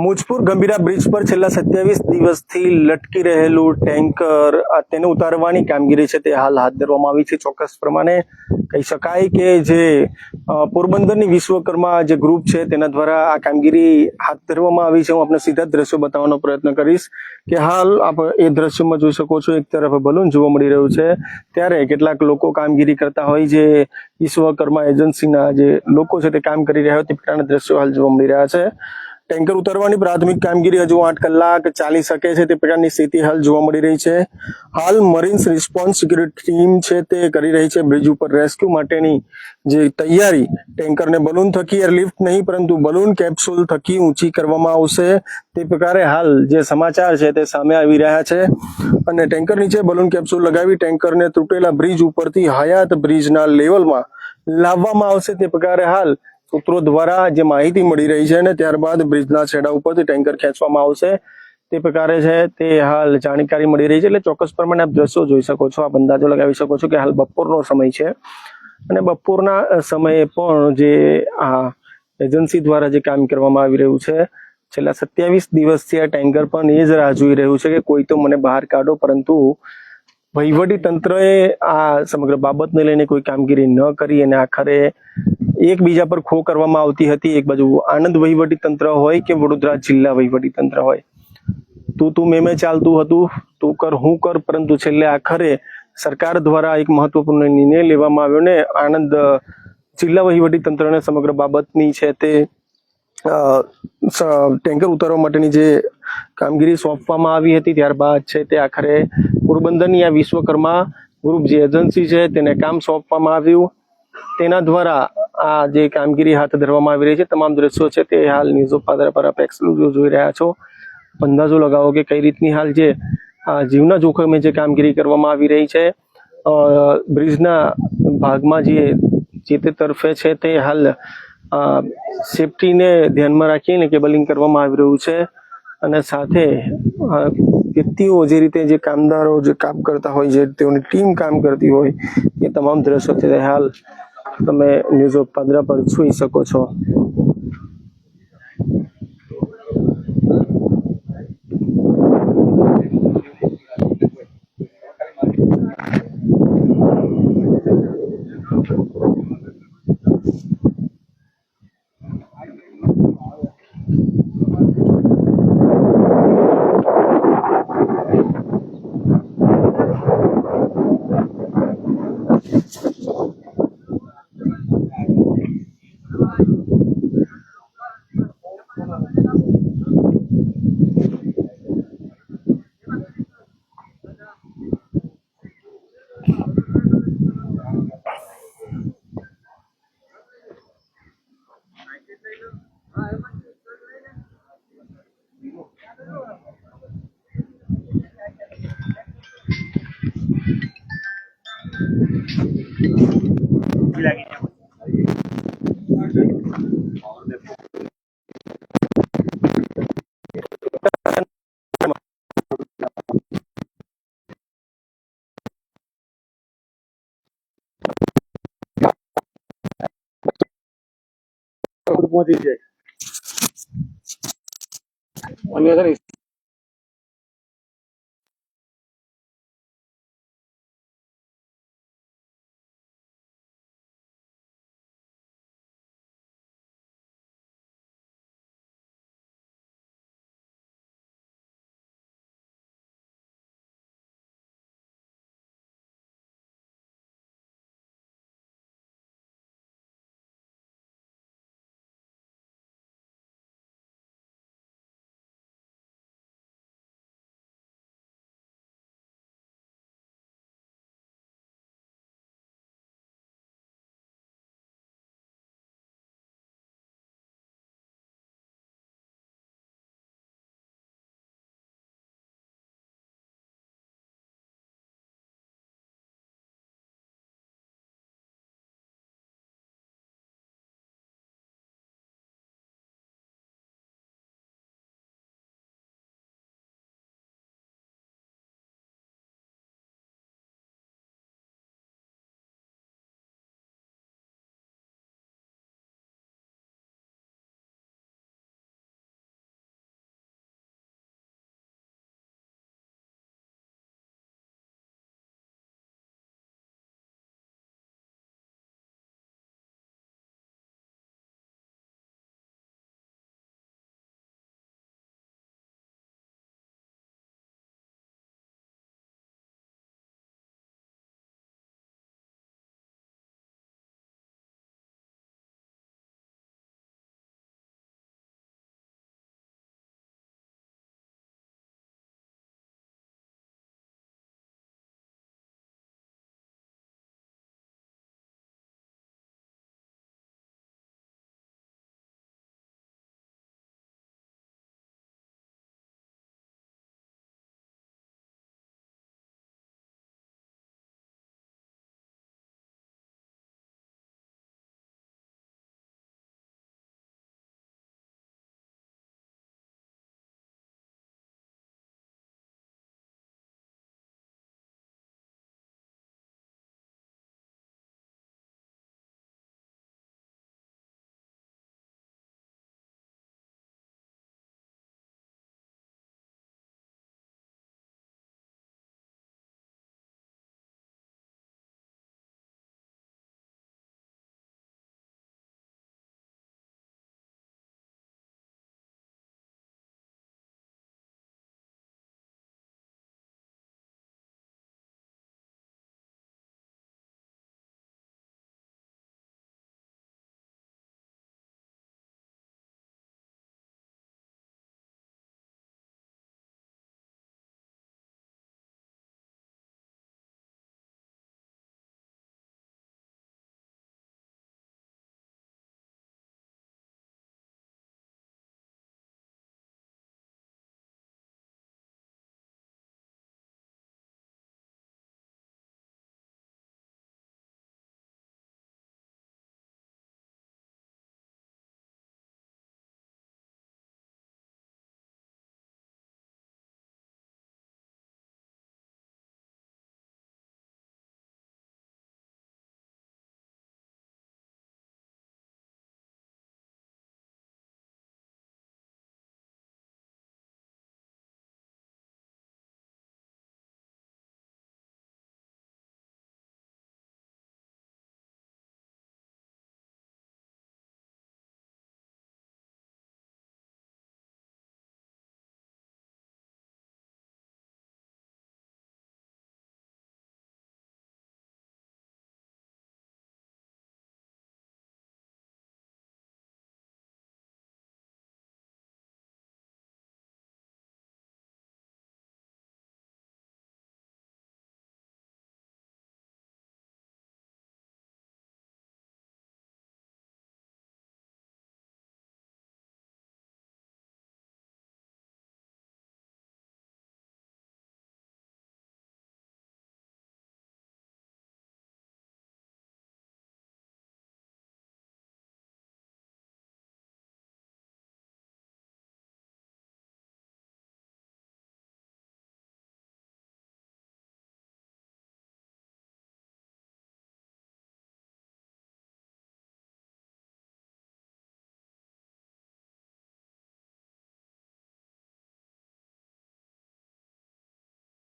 Mujpur Gambhira bridge પર છેલ્લા 27 દિવસથી લટકી રહેલું ટેન્કર તેને ઉતારવાની કામગીરી છે તે હાલ હાથ ધરવામાં આવી છે। ચોક્કસ પ્રમાણે કહી શકાય કે જે પોરબંદરની વિશ્વકર્મા જે ગ્રુપ છે તેના દ્વારા આ કામગીરી હાથ ધરવામાં આવી છે। હું આપને સીધા જ દ્રશ્યો બતાવવાનો પ્રયત્ન કરીશ કે હાલ આપ એ દ્રશ્યોમાં જોઈ શકો છો, એક તરફ બલૂન જોવા મળી રહ્યું છે, ત્યારે કેટલાક લોકો કામગીરી કરતા હોય જે વિશ્વકર્મા એજન્સીના જે લોકો છે તે કામ કરી રહ્યા હોય તે પ્રકારના દ્રશ્યો હાલ જોવા મળી રહ્યા છે। ટેન્કર ઉતારવાની પ્રાથમિક કામગીરી હજુ 8 કલાક ચાલી શકે છે તે પ્રકારની સ્થિતિ હાલ જોવા મળી રહી છે। હાલ મરીન્સ રિસ્પોન્સ સિક્યુરિટી ટીમ છે તે કરી રહી છે બ્રિજ ઉપર રેસ્ક્યુ માટેની જે તૈયારી। ટેન્કરને બલૂન થકી એરલિફ્ટ નહીં પરંતુ બલૂન કેપ્સ્યુલ થકી ઊંચી કરવામાં આવશે તે પ્રકારે હાલ જે સમાચાર છે તે સામે આવી રહ્યા છે। અને ટેન્કર નીચે બલૂન કેપ્સ્યુલ લગાવી ટેન્કરને તૂટેલા બ્રિજ ઉપરથી હયાત બ્રિજના લેવલમાં લાવવામાં આવશે તે પ્રકારે હાલ સૂત્રો દ્વારા જે માહિતી મળી રહી છે, અને ત્યારબાદ બ્રિજના છેડા ઉપરથી ટેન્કર ખેંચવામાં આવશે તે પ્રકારે છે તે હાલ જાણકારી મળી રહી છે। એટલે ચોક્કસ પ્રમાણે આપ દ્રશ્યો જોઈ શકો છો, આપ અંદાજો લગાવી શકો છો કે હાલ બપોરનો સમય છે અને બપોરના સમયે પણ જે આ એજન્સી દ્વારા જે કામ કરવામાં આવી રહ્યું છે, છેલ્લા 27 દિવસથી આ ટેન્કર પણ એ જ રાહ જોઈ રહ્યું છે કે કોઈ તો મને બહાર કાઢો, પરંતુ વહીવટી તંત્રએ આ સમગ્ર બાબતને લઈને કોઈ કામગીરી ન કરી અને આખરે એકબીજા પર ખો કરવામાં આવતી હતી। એક બાજુ આણંદ વહીવટી તંત્ર હોય કે વડોદરા જિલ્લા વહીવટી તંત્ર હોય, તું મેં ચાલતું હતું, તું કર હું કર, પરંતુ છેલ્લે આખરે સરકાર દ્વારા એક મહત્વપૂર્ણ નિર્ણય લેવામાં આવ્યો ને આણંદ જિલ્લા વહીવટી તંત્રને સમગ્ર બાબતની છે તે ટેન્કર ઉતારવા માટેની જે કામગીરી સોંપવામાં આવી હતી, ત્યારબાદ છે તે આખરે પોરબંદરની આ વિશ્વકર્મા ગ્રુપ જે એજન્સી છે તેને કામ સોંપવામાં આવ્યું। તેના દ્વારા આ જે કામગીરી હાથ ધરવામાં આવી રહી છે, તમામ દ્રશ્યો છે તે હાલ ન્યૂઝ ઓફ પાદરા પર આપ એક્સક્લુઝિવ જોઈ રહ્યા છો। અંદાજો લગાવો કે કઈ રીતની હાલ જે જીવના જોખમે જે કામગીરી કરવામાં આવી રહી છે। બ્રિજના ભાગમાં જે તે તરફે છે તે હાલ સેફટીને ધ્યાનમાં રાખીને કેબલિંગ કરવામાં આવી રહ્યું છે, અને સાથે વ્યક્તિઓ જે રીતે જે કામદારો જે કામ કરતા હોય, જે તેઓની ટીમ કામ કરતી હોય, એ તમામ દ્રશ્યો તે હાલ તમે ન્યૂઝ ઓફ પાદરા પર જોઈ શકો છો। પહોંચી જાય